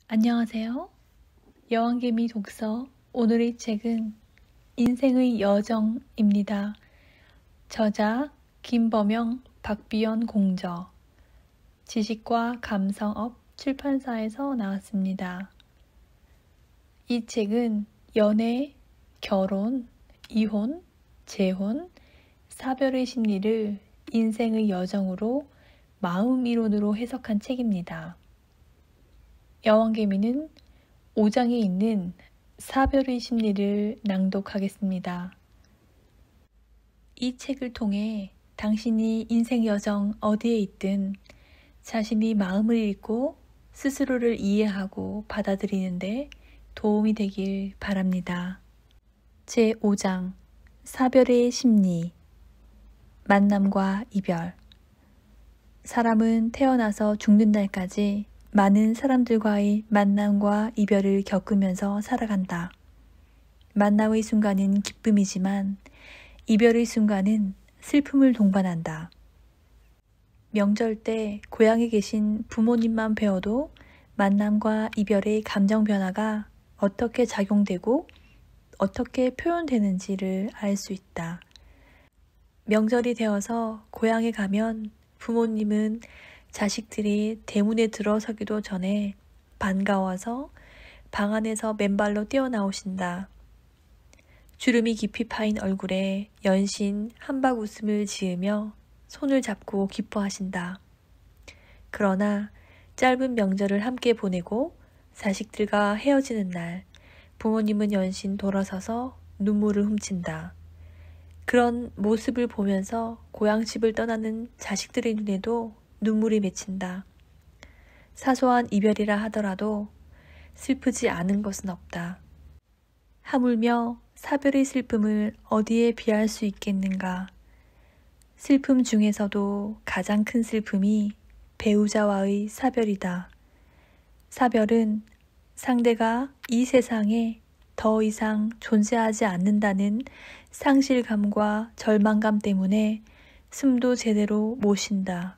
안녕하세요. 여왕개미 독서 오늘의 책은 인생의 여정입니다. 저자 김범영, 박비연 공저, 지식과 감성업 출판사에서 나왔습니다. 이 책은 연애, 결혼, 이혼, 재혼, 사별의 심리를 인생의 여정으로 마음 이론으로 해석한 책입니다. 여왕개미는 5장에 있는 사별의 심리를 낭독하겠습니다. 이 책을 통해 당신이 인생 여정 어디에 있든 자신이 마음을 읽고 스스로를 이해하고 받아들이는데 도움이 되길 바랍니다. 제5장 사별의 심리. 만남과 이별. 사람은 태어나서 죽는 날까지 많은 사람들과의 만남과 이별을 겪으면서 살아간다. 만남의 순간은 기쁨이지만 이별의 순간은 슬픔을 동반한다. 명절 때 고향에 계신 부모님만 뵈어도 만남과 이별의 감정 변화가 어떻게 작용되고 어떻게 표현되는지를 알 수 있다. 명절이 되어서 고향에 가면 부모님은 자식들이 대문에 들어서기도 전에 반가워서 방 안에서 맨발로 뛰어나오신다. 주름이 깊이 파인 얼굴에 연신 한박 웃음을 지으며 손을 잡고 기뻐하신다. 그러나 짧은 명절을 함께 보내고 자식들과 헤어지는 날 부모님은 연신 돌아서서 눈물을 훔친다. 그런 모습을 보면서 고향집을 떠나는 자식들의 눈에도 눈물이 맺힌다. 사소한 이별이라 하더라도 슬프지 않은 것은 없다. 하물며 사별의 슬픔을 어디에 비할 수 있겠는가. 슬픔 중에서도 가장 큰 슬픔이 배우자와의 사별이다. 사별은 상대가 이 세상에 더 이상 존재하지 않는다는 상실감과 절망감 때문에 숨도 제대로 못 쉰다.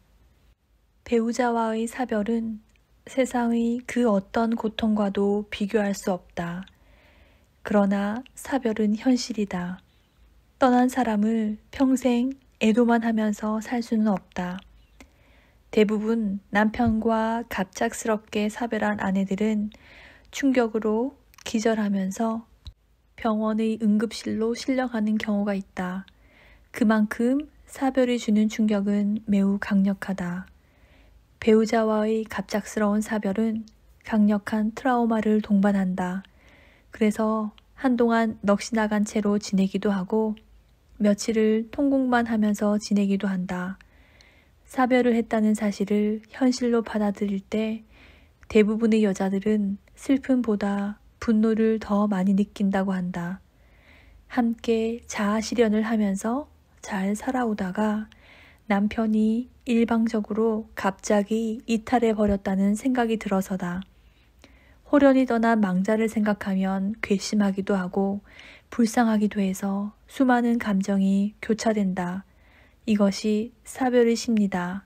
배우자와의 사별은 세상의 그 어떤 고통과도 비교할 수 없다. 그러나 사별은 현실이다. 떠난 사람을 평생 애도만 하면서 살 수는 없다. 대부분 남편과 갑작스럽게 사별한 아내들은 충격으로 기절하면서 병원의 응급실로 실려가는 경우가 있다. 그만큼 사별이 주는 충격은 매우 강력하다. 배우자와의 갑작스러운 사별은 강력한 트라우마를 동반한다. 그래서 한동안 넋이 나간 채로 지내기도 하고 며칠을 통곡만 하면서 지내기도 한다. 사별을 했다는 사실을 현실로 받아들일 때 대부분의 여자들은 슬픔보다 분노를 더 많이 느낀다고 한다. 함께 자아 실현을 하면서 잘 살아오다가 남편이 일방적으로 갑자기 이탈해 버렸다는 생각이 들어서다. 홀연히 떠난 망자를 생각하면 괘씸하기도 하고 불쌍하기도 해서 수많은 감정이 교차된다. 이것이 사별의 심리다.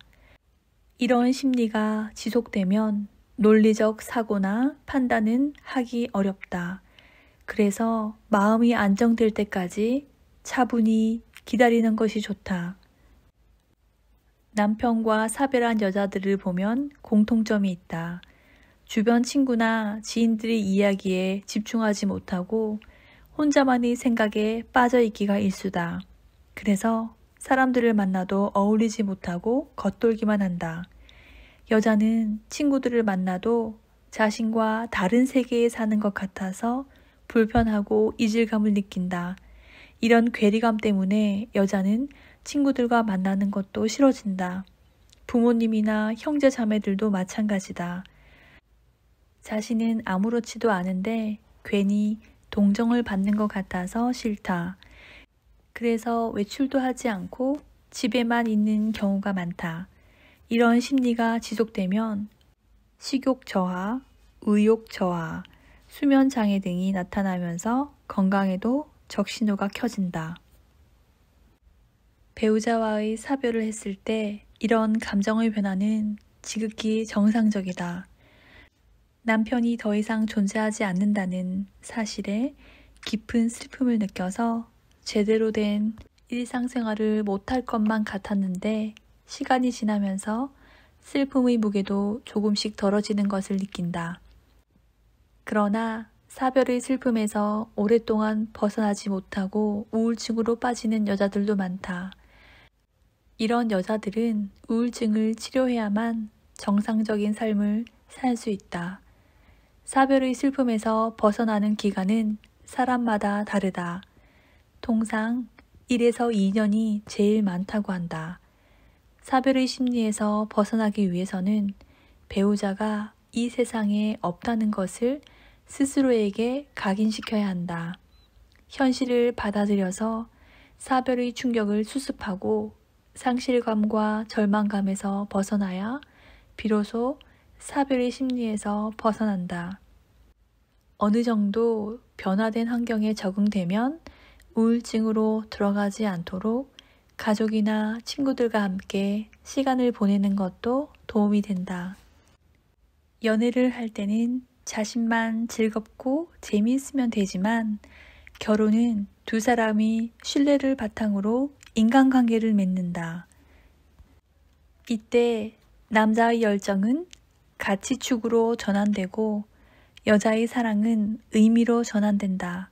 이런 심리가 지속되면 논리적 사고나 판단은 하기 어렵다. 그래서 마음이 안정될 때까지 차분히 기다리는 것이 좋다. 남편과 사별한 여자들을 보면 공통점이 있다. 주변 친구나 지인들의 이야기에 집중하지 못하고 혼자만의 생각에 빠져 있기가 일수다. 그래서 사람들을 만나도 어울리지 못하고 겉돌기만 한다. 여자는 친구들을 만나도 자신과 다른 세계에 사는 것 같아서 불편하고 이질감을 느낀다. 이런 괴리감 때문에 여자는 친구들과 만나는 것도 싫어진다. 부모님이나 형제 자매들도 마찬가지다. 자신은 아무렇지도 않은데 괜히 동정을 받는 것 같아서 싫다. 그래서 외출도 하지 않고 집에만 있는 경우가 많다. 이런 심리가 지속되면 식욕 저하, 의욕 저하, 수면 장애 등이 나타나면서 건강에도 적신호가 켜진다. 배우자와의 사별을 했을 때 이런 감정의 변화는 지극히 정상적이다. 남편이 더 이상 존재하지 않는다는 사실에 깊은 슬픔을 느껴서 제대로 된 일상생활을 못할 것만 같았는데 시간이 지나면서 슬픔의 무게도 조금씩 덜어지는 것을 느낀다. 그러나 사별의 슬픔에서 오랫동안 벗어나지 못하고 우울증으로 빠지는 여자들도 많다. 이런 여자들은 우울증을 치료해야만 정상적인 삶을 살 수 있다. 사별의 슬픔에서 벗어나는 기간은 사람마다 다르다. 통상 1에서 2년이 제일 많다고 한다. 사별의 심리에서 벗어나기 위해서는 배우자가 이 세상에 없다는 것을 스스로에게 각인시켜야 한다. 현실을 받아들여서 사별의 충격을 수습하고 상실감과 절망감에서 벗어나야 비로소 사별의 심리에서 벗어난다. 어느 정도 변화된 환경에 적응되면 우울증으로 들어가지 않도록 가족이나 친구들과 함께 시간을 보내는 것도 도움이 된다. 연애를 할 때는 자신만 즐겁고 재미있으면 되지만 결혼은 두 사람이 신뢰를 바탕으로 인간관계를 맺는다. 이때 남자의 열정은 가치축으로 전환되고 여자의 사랑은 의미로 전환된다.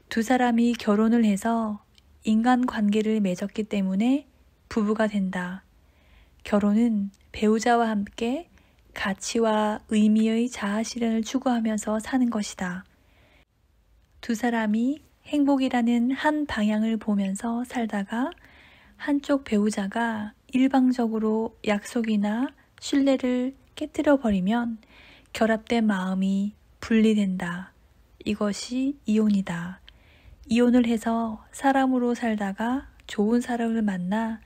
두 사람이 결혼을 해서 인간관계를 맺었기 때문에 부부가 된다. 결혼은 배우자와 함께 가치와 의미의 자아실현을 추구하면서 사는 것이다. 두 사람이 행복이라는 한 방향을 보면서 살다가 한쪽 배우자가 일방적으로 약속이나 신뢰를 깨뜨려 버리면 결합된 마음이 분리된다. 이것이 이혼이다. 이혼을 해서 사람으로 살다가 좋은 사람을 만나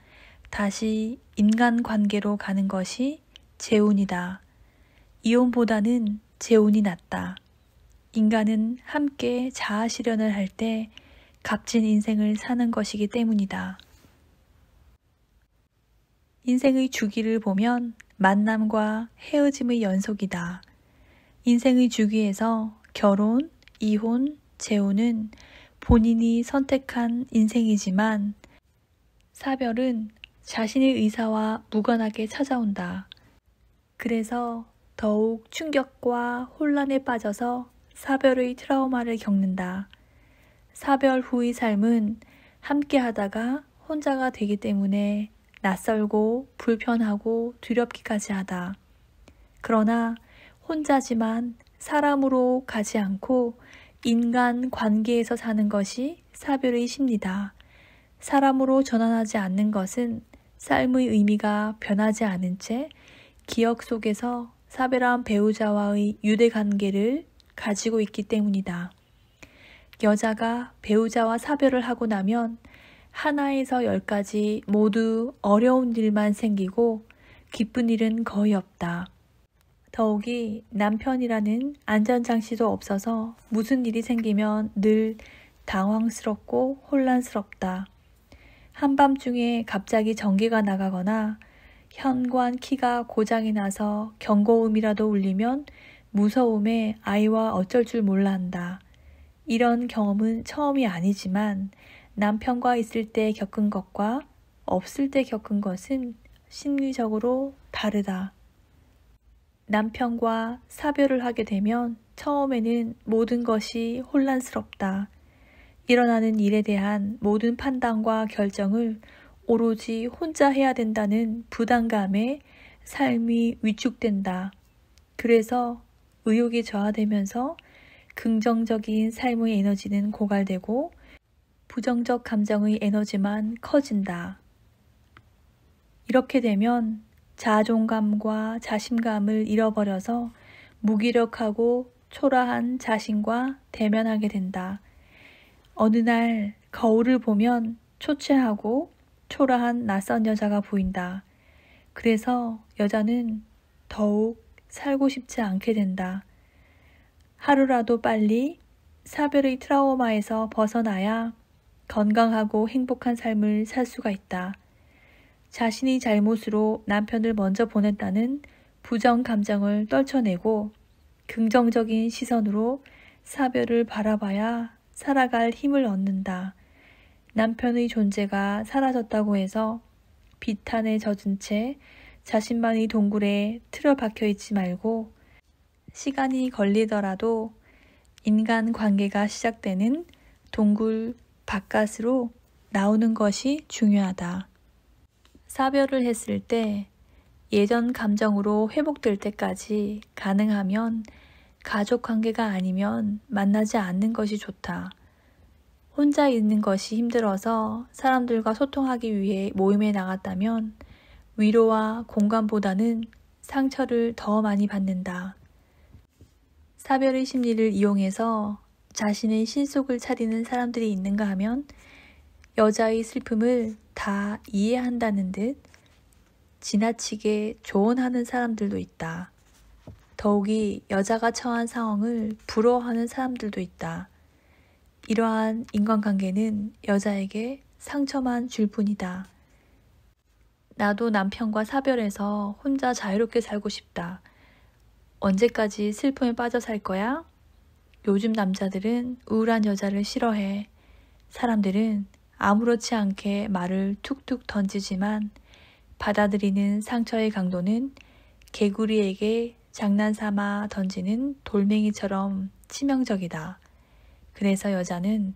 다시 인간관계로 가는 것이 재혼이다. 이혼보다는 재혼이 낫다. 인간은 함께 자아실현을 할 때 값진 인생을 사는 것이기 때문이다. 인생의 주기를 보면 만남과 헤어짐의 연속이다. 인생의 주기에서 결혼, 이혼, 재혼은 본인이 선택한 인생이지만 사별은 자신의 의사와 무관하게 찾아온다. 그래서 더욱 충격과 혼란에 빠져서 사별의 트라우마를 겪는다. 사별 후의 삶은 함께 하다가 혼자가 되기 때문에 낯설고 불편하고 두렵기까지 하다. 그러나 혼자지만 사람으로 가지 않고 인간 관계에서 사는 것이 사별의 심리다. 사람으로 전환하지 않는 것은 삶의 의미가 변하지 않은 채 기억 속에서 사별한 배우자와의 유대관계를 가지고 있기 때문이다. 여자가 배우자와 사별을 하고 나면 하나에서 10까지 모두 어려운 일만 생기고 기쁜 일은 거의 없다. 더욱이 남편이라는 안전장치도 없어서 무슨 일이 생기면 늘 당황스럽고 혼란스럽다. 한밤중에 갑자기 전기가 나가거나 현관 키가 고장이 나서 경고음이라도 울리면 무서움에 아이와 어쩔 줄 몰라 한다. 이런 경험은 처음이 아니지만 남편과 있을 때 겪은 것과 없을 때 겪은 것은 심리적으로 다르다. 남편과 사별을 하게 되면 처음에는 모든 것이 혼란스럽다. 일어나는 일에 대한 모든 판단과 결정을 오로지 혼자 해야 된다는 부담감에 삶이 위축된다. 그래서 의욕이 저하되면서 긍정적인 삶의 에너지는 고갈되고 부정적 감정의 에너지만 커진다. 이렇게 되면 자존감과 자신감을 잃어버려서 무기력하고 초라한 자신과 대면하게 된다. 어느 날 거울을 보면 초췌하고 초라한 낯선 여자가 보인다. 그래서 여자는 더욱 살고 싶지 않게 된다. 하루라도 빨리 사별의 트라우마에서 벗어나야 건강하고 행복한 삶을 살 수가 있다. 자신의 잘못으로 남편을 먼저 보냈다는 부정 감정을 떨쳐내고 긍정적인 시선으로 사별을 바라봐야 살아갈 힘을 얻는다. 남편의 존재가 사라졌다고 해서 비탄에 젖은 채 자신만의 동굴에 틀어박혀 있지 말고 시간이 걸리더라도 인간 관계가 시작되는 동굴 바깥으로 나오는 것이 중요하다. 사별을 했을 때 예전 감정으로 회복될 때까지 가능하면 가족 관계가 아니면 만나지 않는 것이 좋다. 혼자 있는 것이 힘들어서 사람들과 소통하기 위해 모임에 나갔다면 위로와 공감보다는 상처를 더 많이 받는다. 사별의 심리를 이용해서 자신의 신속을 차리는 사람들이 있는가 하면 여자의 슬픔을 다 이해한다는 듯 지나치게 조언하는 사람들도 있다. 더욱이 여자가 처한 상황을 부러워하는 사람들도 있다. 이러한 인간관계는 여자에게 상처만 줄 뿐이다. 나도 남편과 사별해서 혼자 자유롭게 살고 싶다. 언제까지 슬픔에 빠져 살 거야? 요즘 남자들은 우울한 여자를 싫어해. 사람들은 아무렇지 않게 말을 툭툭 던지지만 받아들이는 상처의 강도는 개구리에게 장난삼아 던지는 돌멩이처럼 치명적이다. 그래서 여자는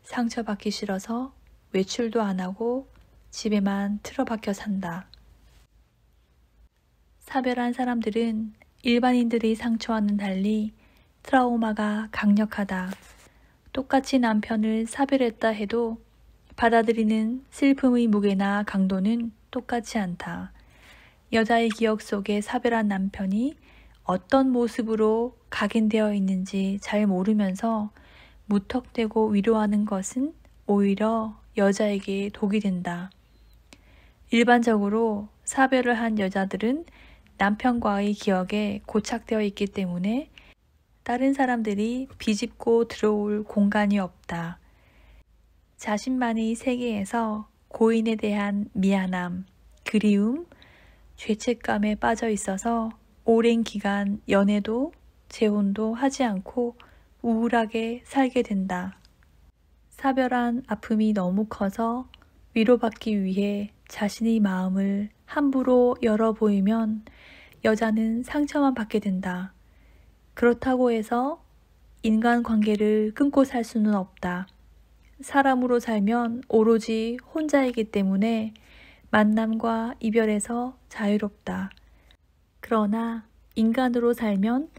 상처받기 싫어서 외출도 안 하고 집에만 틀어박혀 산다. 사별한 사람들은 일반인들의 상처와는 달리 트라우마가 강력하다. 똑같이 남편을 사별했다 해도 받아들이는 슬픔의 무게나 강도는 똑같지 않다. 여자의 기억 속에 사별한 남편이 어떤 모습으로 각인되어 있는지 잘 모르면서 무턱대고 위로하는 것은 오히려 여자에게 독이 된다. 일반적으로 사별을 한 여자들은 남편과의 기억에 고착되어 있기 때문에 다른 사람들이 비집고 들어올 공간이 없다. 자신만의 세계에서 고인에 대한 미안함, 그리움, 죄책감에 빠져 있어서 오랜 기간 연애도 재혼도 하지 않고 우울하게 살게 된다. 사별한 아픔이 너무 커서 위로받기 위해 자신의 마음을 함부로 열어 보이면 여자는 상처만 받게 된다. 그렇다고 해서 인간관계를 끊고 살 수는 없다. 사람으로 살면 오로지 혼자이기 때문에 만남과 이별에서 자유롭다. 그러나 인간으로 살면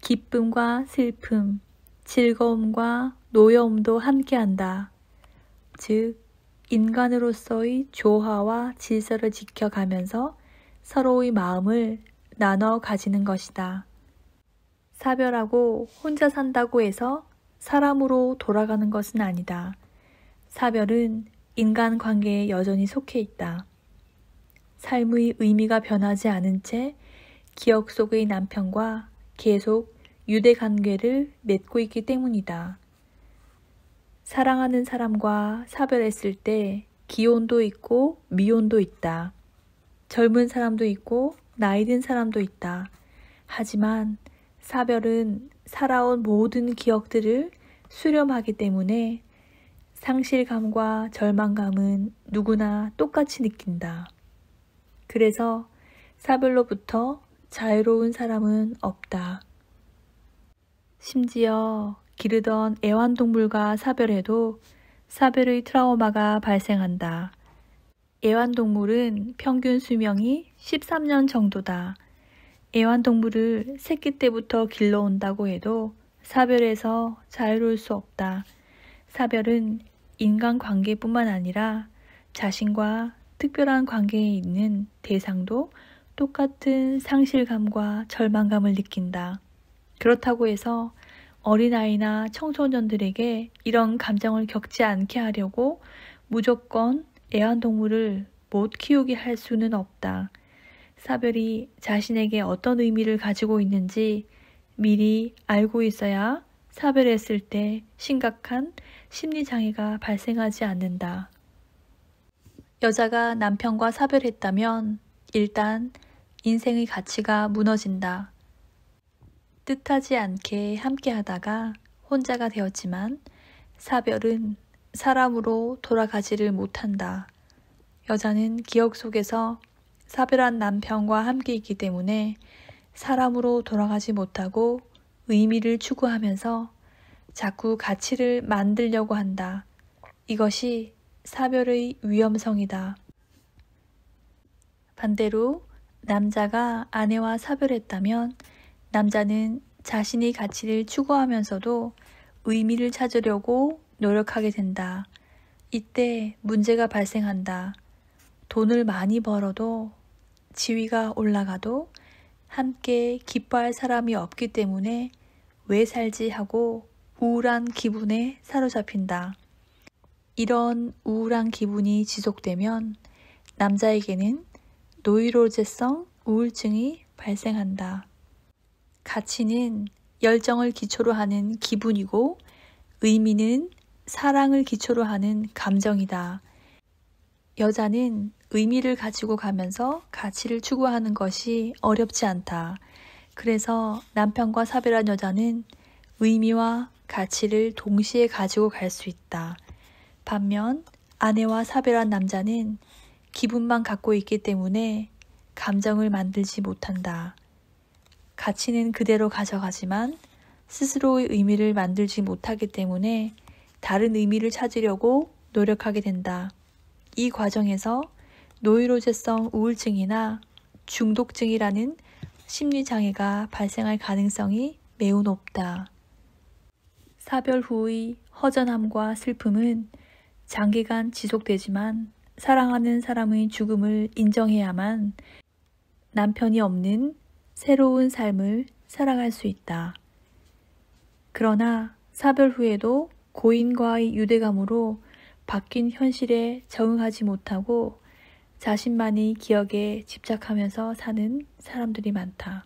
기쁨과 슬픔, 즐거움과 노여움도 함께한다. 즉, 인간으로서의 조화와 질서를 지켜가면서 서로의 마음을 나눠 가지는 것이다. 사별하고 혼자 산다고 해서 사람으로 돌아가는 것은 아니다. 사별은 인간관계에 여전히 속해 있다. 삶의 의미가 변하지 않은 채 기억 속의 남편과 계속 유대관계를 맺고 있기 때문이다. 사랑하는 사람과 사별했을 때 기혼도 있고 미혼도 있다. 젊은 사람도 있고 나이 든 사람도 있다. 하지만 사별은 살아온 모든 기억들을 수렴하기 때문에 상실감과 절망감은 누구나 똑같이 느낀다. 그래서 사별로부터 자유로운 사람은 없다. 심지어 기르던 애완동물과 사별해도 사별의 트라우마가 발생한다. 애완동물은 평균 수명이 13년 정도다. 애완동물을 새끼 때부터 길러온다고 해도 사별해서 자유로울 수 없다. 사별은 인간관계뿐만 아니라 자신과 특별한 관계에 있는 대상도 똑같은 상실감과 절망감을 느낀다. 그렇다고 해서 어린아이나 청소년들에게 이런 감정을 겪지 않게 하려고 무조건 애완동물을 못 키우게 할 수는 없다. 사별이 자신에게 어떤 의미를 가지고 있는지 미리 알고 있어야 사별했을 때 심각한 심리장애가 발생하지 않는다. 여자가 남편과 사별했다면 일단 인생의 가치가 무너진다. 뜻하지 않게 함께 하다가 혼자가 되었지만 사별은 사람으로 돌아가지를 못한다. 여자는 기억 속에서 사별한 남편과 함께 있기 때문에 사람으로 돌아가지 못하고 의미를 추구하면서 자꾸 가치를 만들려고 한다. 이것이 사별의 위험성이다. 반대로 남자가 아내와 사별했다면 남자는 자신의 가치를 추구하면서도 의미를 찾으려고 노력하게 된다. 이때 문제가 발생한다. 돈을 많이 벌어도 지위가 올라가도 함께 기뻐할 사람이 없기 때문에 왜 살지 하고 우울한 기분에 사로잡힌다. 이런 우울한 기분이 지속되면 남자에게는 노이로제성 우울증이 발생한다. 가치는 열정을 기초로 하는 기분이고 의미는 사랑을 기초로 하는 감정이다. 여자는 의미를 가지고 가면서 가치를 추구하는 것이 어렵지 않다. 그래서 남편과 사별한 여자는 의미와 가치를 동시에 가지고 갈 수 있다. 반면 아내와 사별한 남자는 기분만 갖고 있기 때문에 감정을 만들지 못한다. 가치는 그대로 가져가지만 스스로의 의미를 만들지 못하기 때문에 다른 의미를 찾으려고 노력하게 된다. 이 과정에서 노이로제성 우울증이나 중독증이라는 심리장애가 발생할 가능성이 매우 높다. 사별 후의 허전함과 슬픔은 장기간 지속되지만 사랑하는 사람의 죽음을 인정해야만 남편이 없는 새로운 삶을 살아갈 수 있다. 그러나 사별 후에도 고인과의 유대감으로 바뀐 현실에 적응하지 못하고 자신만의 기억에 집착하면서 사는 사람들이 많다.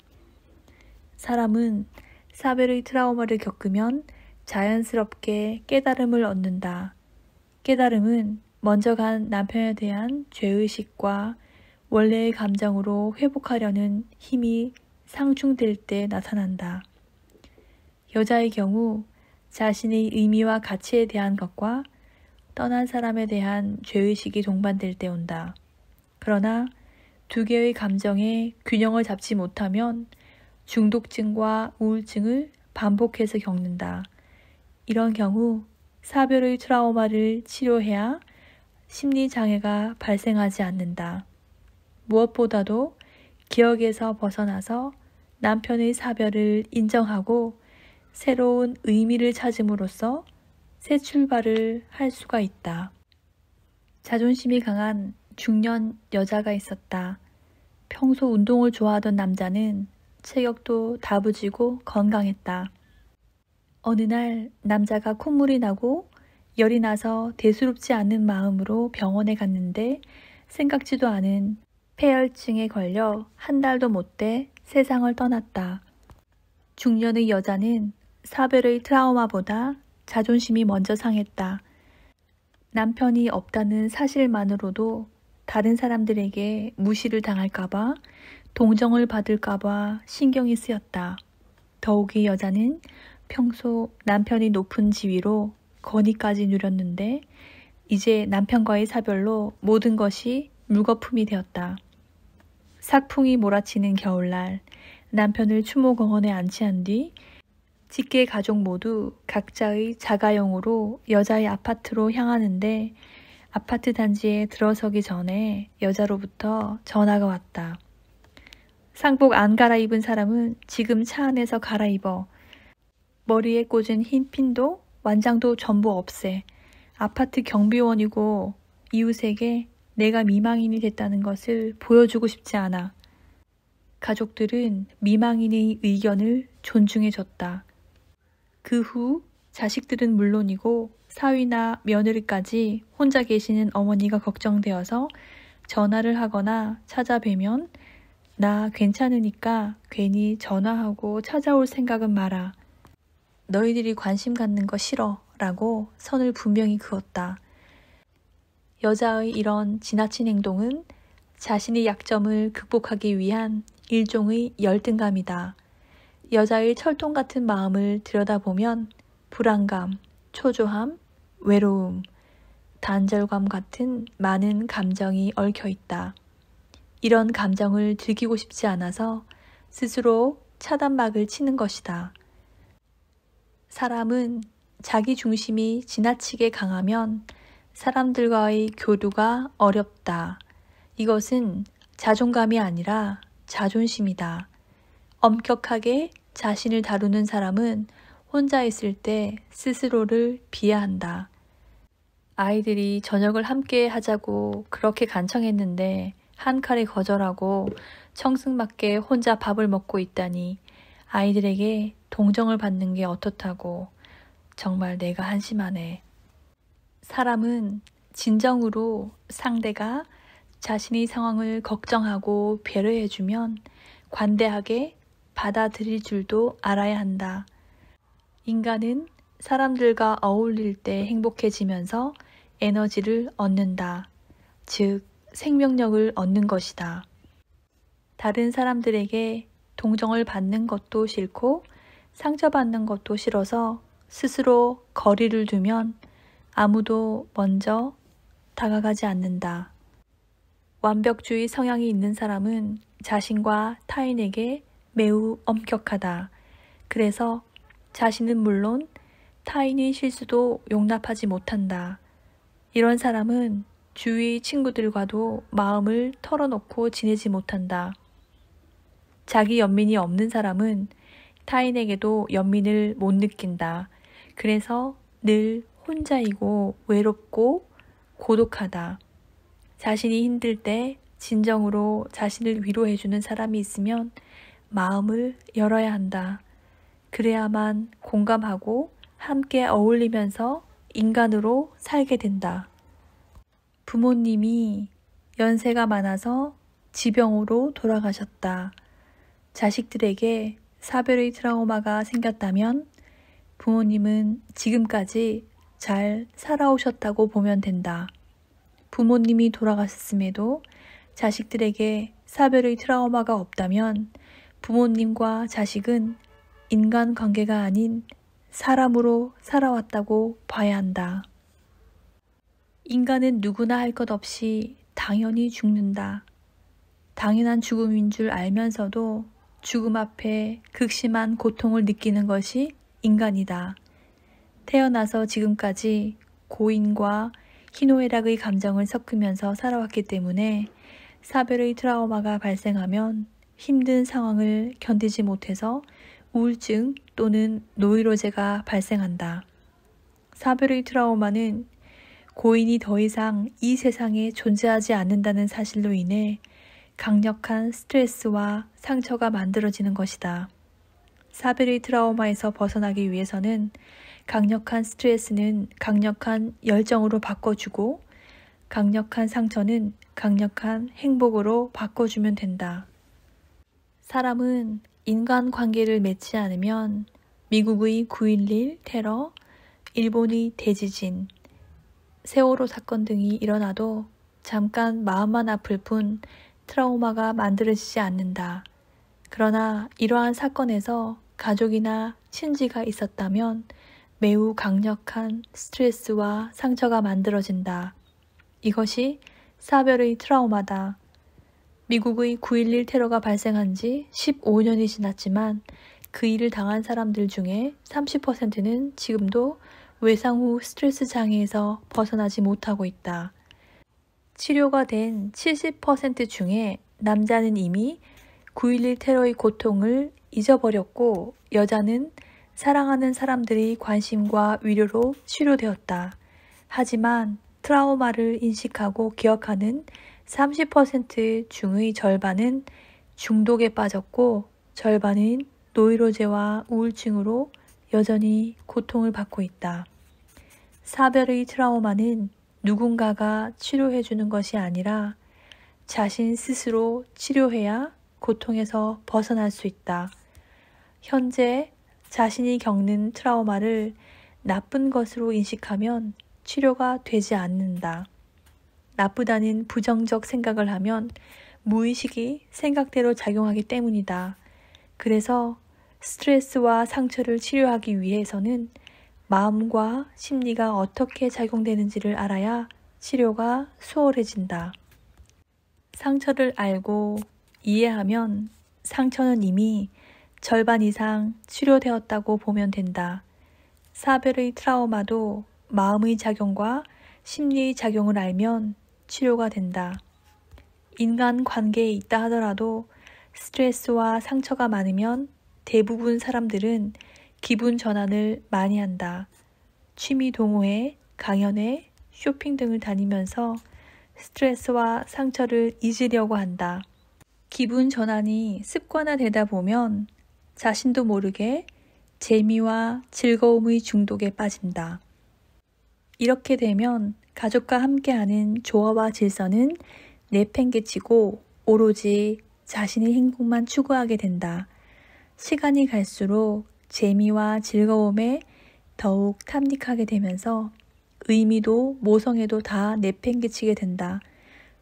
사람은 사별의 트라우마를 겪으면 자연스럽게 깨달음을 얻는다. 깨달음은 먼저 간 남편에 대한 죄의식과 원래의 감정으로 회복하려는 힘이 상충될 때 나타난다. 여자의 경우 자신의 의미와 가치에 대한 것과 떠난 사람에 대한 죄의식이 동반될 때 온다. 그러나 두 개의 감정에 균형을 잡지 못하면 중독증과 우울증을 반복해서 겪는다. 이런 경우 사별의 트라우마를 치료해야 심리장애가 발생하지 않는다. 무엇보다도 기억에서 벗어나서 남편의 사별을 인정하고 새로운 의미를 찾음으로써 새 출발을 할 수가 있다. 자존심이 강한 중년 여자가 있었다. 평소 운동을 좋아하던 남자는 체격도 다부지고 건강했다. 어느 날 남자가 콧물이 나고 열이 나서 대수롭지 않은 마음으로 병원에 갔는데 생각지도 않은 폐혈증에 걸려 한 달도 못 돼 세상을 떠났다. 중년의 여자는 사별의 트라우마보다 자존심이 먼저 상했다. 남편이 없다는 사실만으로도 다른 사람들에게 무시를 당할까봐, 동정을 받을까봐 신경이 쓰였다. 더욱이 여자는 평소 남편이 높은 지위로 권위까지 누렸는데 이제 남편과의 사별로 모든 것이 물거품이 되었다. 삭풍이 몰아치는 겨울날 남편을 추모공원에 안치한 뒤 직계 가족 모두 각자의 자가용으로 여자의 아파트로 향하는데 아파트 단지에 들어서기 전에 여자로부터 전화가 왔다. 상복 안 갈아입은 사람은 지금 차 안에서 갈아입어. 머리에 꽂은 흰 핀도 완장도 전부 없애. 아파트 경비원이고 이웃에게 내가 미망인이 됐다는 것을 보여주고 싶지 않아. 가족들은 미망인의 의견을 존중해줬다. 그 후 자식들은 물론이고 사위나 며느리까지 혼자 계시는 어머니가 걱정되어서 전화를 하거나 찾아뵈면 나 괜찮으니까 괜히 전화하고 찾아올 생각은 마라. 너희들이 관심 갖는 거 싫어 라고 선을 분명히 그었다. 여자의 이런 지나친 행동은 자신의 약점을 극복하기 위한 일종의 열등감이다. 여자의 철통 같은 마음을 들여다보면 불안감, 초조함, 외로움, 단절감 같은 많은 감정이 얽혀 있다. 이런 감정을 들키고 싶지 않아서 스스로 차단막을 치는 것이다. 사람은 자기 중심이 지나치게 강하면 사람들과의 교류가 어렵다. 이것은 자존감이 아니라 자존심이다. 엄격하게 자신을 다루는 사람은 혼자 있을 때 스스로를 비하한다. 아이들이 저녁을 함께 하자고 그렇게 간청했는데 한 칼에 거절하고 청승맞게 혼자 밥을 먹고 있다니 아이들에게 동정을 받는 게 어떻다고. 정말 내가 한심하네. 사람은 진정으로 상대가 자신의 상황을 걱정하고 배려해주면 관대하게 받아들일 줄도 알아야 한다. 인간은 사람들과 어울릴 때 행복해지면서 에너지를 얻는다. 즉, 생명력을 얻는 것이다. 다른 사람들에게 동정을 받는 것도 싫고 상처받는 것도 싫어서 스스로 거리를 두면 아무도 먼저 다가가지 않는다. 완벽주의 성향이 있는 사람은 자신과 타인에게 매우 엄격하다. 그래서 자신은 물론 타인의 실수도 용납하지 못한다. 이런 사람은 주위 친구들과도 마음을 털어놓고 지내지 못한다. 자기 연민이 없는 사람은 타인에게도 연민을 못 느낀다. 그래서 늘 혼자이고 외롭고 고독하다. 자신이 힘들 때 진정으로 자신을 위로해주는 사람이 있으면 마음을 열어야 한다. 그래야만 공감하고 함께 어울리면서 인간으로 살게 된다. 부모님이 연세가 많아서 지병으로 돌아가셨다. 자식들에게 사별의 트라우마가 생겼다면 부모님은 지금까지 잘 살아오셨다고 보면 된다. 부모님이 돌아가셨음에도 자식들에게 사별의 트라우마가 없다면 부모님과 자식은 인간관계가 아닌 사람으로 살아왔다고 봐야 한다. 인간은 누구나 할 것 없이 당연히 죽는다. 당연한 죽음인 줄 알면서도 죽음 앞에 극심한 고통을 느끼는 것이 인간이다. 태어나서 지금까지 고인과 희노애락의 감정을 섞으면서 살아왔기 때문에 사별의 트라우마가 발생하면 힘든 상황을 견디지 못해서 우울증 또는 노이로제가 발생한다. 사별의 트라우마는 고인이 더 이상 이 세상에 존재하지 않는다는 사실로 인해 강력한 스트레스와 상처가 만들어지는 것이다. 사별의 트라우마에서 벗어나기 위해서는 강력한 스트레스는 강력한 열정으로 바꿔주고 강력한 상처는 강력한 행복으로 바꿔주면 된다. 사람은 인간관계를 맺지 않으면 미국의 9.11 테러, 일본의 대지진, 세월호 사건 등이 일어나도 잠깐 마음만 아플 뿐 트라우마가 만들어지지 않는다. 그러나 이러한 사건에서 가족이나 친지가 있었다면 매우 강력한 스트레스와 상처가 만들어진다. 이것이 사별의 트라우마다. 미국의 9.11 테러가 발생한 지 15년이 지났지만 그 일을 당한 사람들 중에 30%는 지금도 외상 후 스트레스 장애에서 벗어나지 못하고 있다. 치료가 된 70% 중에 남자는 이미 9.11 테러의 고통을 잊어버렸고 여자는 사랑하는 사람들의 관심과 위로로 치료되었다. 하지만 트라우마를 인식하고 기억하는 30% 중의 절반은 중독에 빠졌고 절반은 노이로제와 우울증으로 여전히 고통을 받고 있다. 사별의 트라우마는 누군가가 치료해주는 것이 아니라 자신 스스로 치료해야 고통에서 벗어날 수 있다. 현재 자신이 겪는 트라우마를 나쁜 것으로 인식하면 치료가 되지 않는다. 나쁘다는 부정적 생각을 하면 무의식이 생각대로 작용하기 때문이다. 그래서 스트레스와 상처를 치료하기 위해서는 마음과 심리가 어떻게 작용되는지를 알아야 치료가 수월해진다. 상처를 알고 이해하면 상처는 이미 절반 이상 치료되었다고 보면 된다. 사별의 트라우마도 마음의 작용과 심리의 작용을 알면 치료가 된다. 인간 관계에 있다 하더라도 스트레스와 상처가 많으면 대부분 사람들은 기분 전환을 많이 한다. 취미 동호회, 강연회, 쇼핑 등을 다니면서 스트레스와 상처를 잊으려고 한다. 기분 전환이 습관화되다 보면 자신도 모르게 재미와 즐거움의 중독에 빠진다. 이렇게 되면 가족과 함께하는 조화와 질서는 내팽개치고 오로지 자신의 행복만 추구하게 된다. 시간이 갈수록 재미와 즐거움에 더욱 탐닉하게 되면서 의미도 모성애도 다 내팽개치게 된다.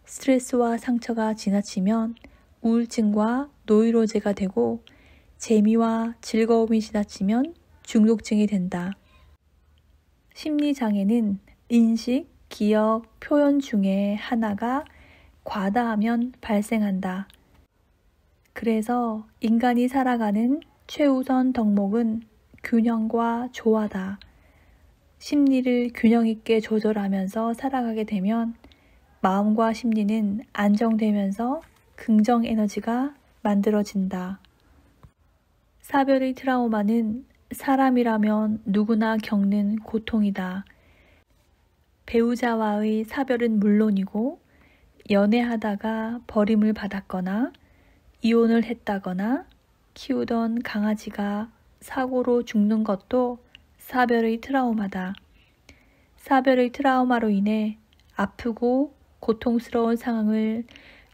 스트레스와 상처가 지나치면 우울증과 노이로제가 되고 재미와 즐거움이 지나치면 중독증이 된다. 심리장애는 인식, 기억, 표현 중에 하나가 과다하면 발생한다. 그래서 인간이 살아가는 최우선 덕목은 균형과 조화다. 심리를 균형 있게 조절하면서 살아가게 되면 마음과 심리는 안정되면서 긍정 에너지가 만들어진다. 사별의 트라우마는 사람이라면 누구나 겪는 고통이다. 배우자와의 사별은 물론이고 연애하다가 버림을 받았거나 이혼을 했다거나 키우던 강아지가 사고로 죽는 것도 사별의 트라우마다. 사별의 트라우마로 인해 아프고 고통스러운 상황을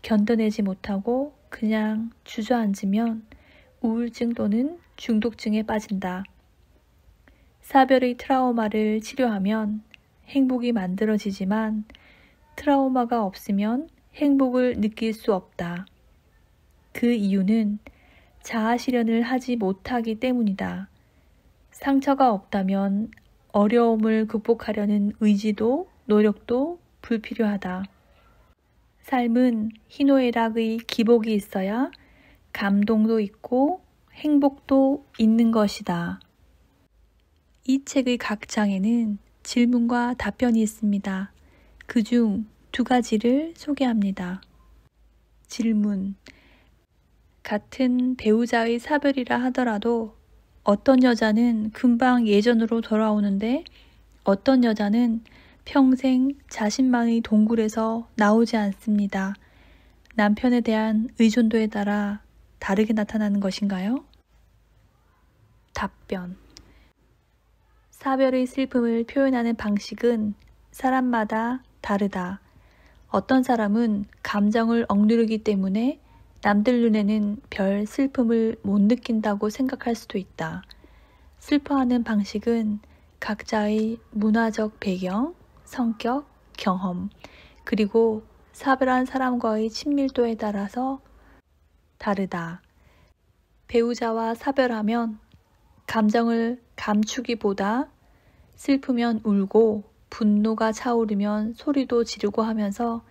견뎌내지 못하고 그냥 주저앉으면 우울증 또는 중독증에 빠진다. 사별의 트라우마를 치료하면 행복이 만들어지지만 트라우마가 없으면 행복을 느낄 수 없다. 그 이유는 자아 실현을 하지 못하기 때문이다. 상처가 없다면 어려움을 극복하려는 의지도 노력도 불필요하다. 삶은 희노애락의 기복이 있어야 감동도 있고 행복도 있는 것이다. 이 책의 각 장에는 질문과 답변이 있습니다. 그중 2가지를 소개합니다. 질문: 같은 배우자의 사별이라 하더라도 어떤 여자는 금방 예전으로 돌아오는데 어떤 여자는 평생 자신만의 동굴에서 나오지 않습니다. 남편에 대한 의존도에 따라 다르게 나타나는 것인가요? 답변: 사별의 슬픔을 표현하는 방식은 사람마다 다르다. 어떤 사람은 감정을 억누르기 때문에 남들 눈에는 별 슬픔을 못 느낀다고 생각할 수도 있다. 슬퍼하는 방식은 각자의 문화적 배경, 성격, 경험, 그리고 사별한 사람과의 친밀도에 따라서 다르다. 배우자와 사별하면 감정을 감추기보다 슬프면 울고 분노가 차오르면 소리도 지르고 하면서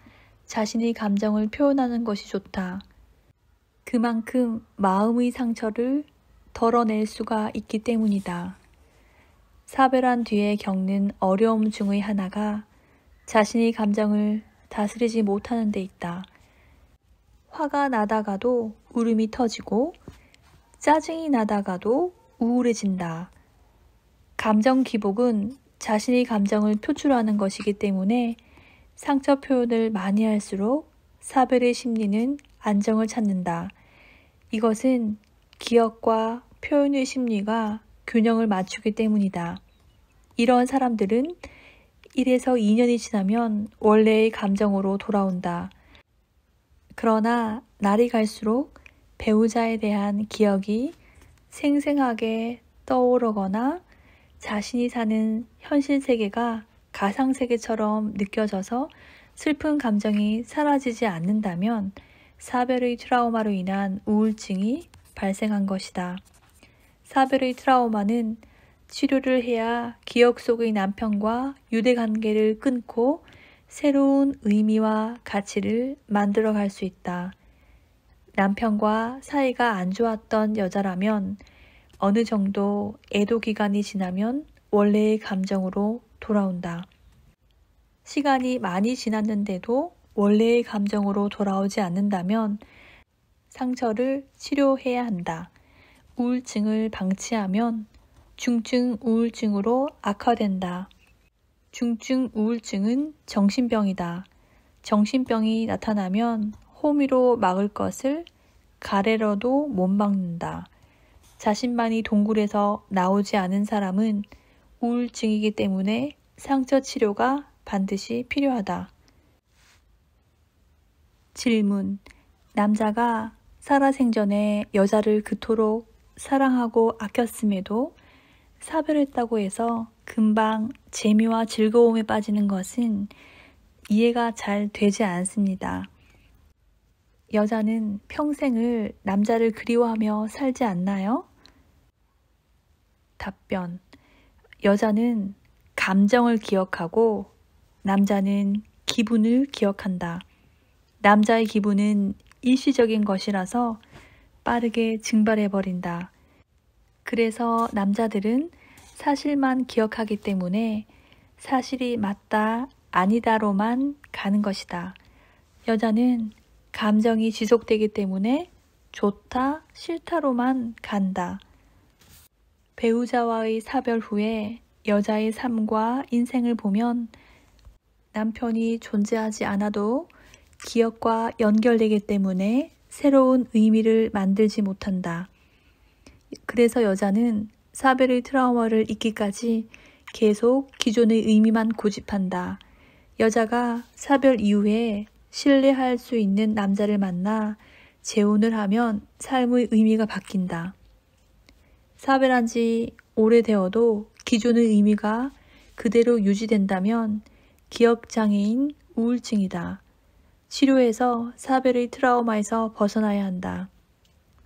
자신의 감정을 표현하는 것이 좋다. 그만큼 마음의 상처를 덜어낼 수가 있기 때문이다. 사별한 뒤에 겪는 어려움 중의 하나가 자신의 감정을 다스리지 못하는 데 있다. 화가 나다가도 울음이 터지고 짜증이 나다가도 우울해진다. 감정 기복은 자신의 감정을 표출하는 것이기 때문에 상처 표현을 많이 할수록 사별의 심리는 안정을 찾는다. 이것은 기억과 표현의 심리가 균형을 맞추기 때문이다. 이런 사람들은 1에서 2년이 지나면 원래의 감정으로 돌아온다. 그러나 날이 갈수록 배우자에 대한 기억이 생생하게 떠오르거나 자신이 사는 현실 세계가 가상 세계처럼 느껴져서 슬픈 감정이 사라지지 않는다면 사별의 트라우마로 인한 우울증이 발생한 것이다. 사별의 트라우마는 치료를 해야 기억 속의 남편과 유대 관계를 끊고 새로운 의미와 가치를 만들어갈 수 있다. 남편과 사이가 안 좋았던 여자라면 어느 정도 애도 기간이 지나면 원래의 감정으로 돌아온다. 시간이 많이 지났는데도 원래의 감정으로 돌아오지 않는다면 상처를 치료해야 한다. 우울증을 방치하면 중증 우울증으로 악화된다. 중증 우울증은 정신병이다. 정신병이 나타나면 호미로 막을 것을 가래로도 못 막는다. 자신만이 동굴에서 나오지 않은 사람은 우울증이기 때문에 상처 치료가 반드시 필요하다. 질문. 남자가 살아생전에 여자를 그토록 사랑하고 아꼈음에도 사별했다고 해서 금방 재미와 즐거움에 빠지는 것은 이해가 잘 되지 않습니다. 여자는 평생을 남자를 그리워하며 살지 않나요? 답변. 여자는 감정을 기억하고 남자는 기분을 기억한다. 남자의 기분은 일시적인 것이라서 빠르게 증발해버린다. 그래서 남자들은 사실만 기억하기 때문에 사실이 맞다, 아니다로만 가는 것이다. 여자는 감정이 지속되기 때문에 좋다, 싫다로만 간다. 배우자와의 사별 후에 여자의 삶과 인생을 보면 남편이 존재하지 않아도 기억과 연결되기 때문에 새로운 의미를 만들지 못한다. 그래서 여자는 사별의 트라우마를 잊기까지 계속 기존의 의미만 고집한다. 여자가 사별 이후에 신뢰할 수 있는 남자를 만나 재혼을 하면 삶의 의미가 바뀐다. 사별한 지 오래되어도 기존의 의미가 그대로 유지된다면 기억장애인 우울증이다. 치료해서 사별의 트라우마에서 벗어나야 한다.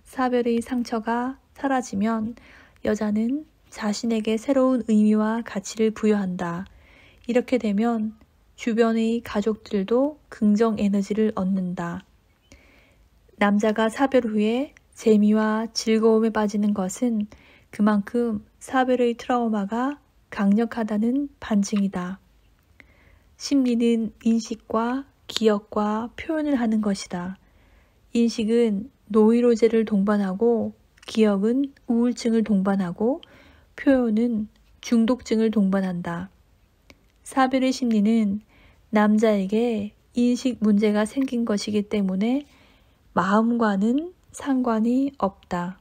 사별의 상처가 사라지면 여자는 자신에게 새로운 의미와 가치를 부여한다. 이렇게 되면 주변의 가족들도 긍정 에너지를 얻는다. 남자가 사별 후에 재미와 즐거움에 빠지는 것은 그만큼 사별의 트라우마가 강력하다는 반증이다. 심리는 인식과 기억과 표현을 하는 것이다. 인식은 노이로제를 동반하고 기억은 우울증을 동반하고 표현은 중독증을 동반한다. 사별의 심리는 남자에게 인식 문제가 생긴 것이기 때문에 마음과는 상관이 없다.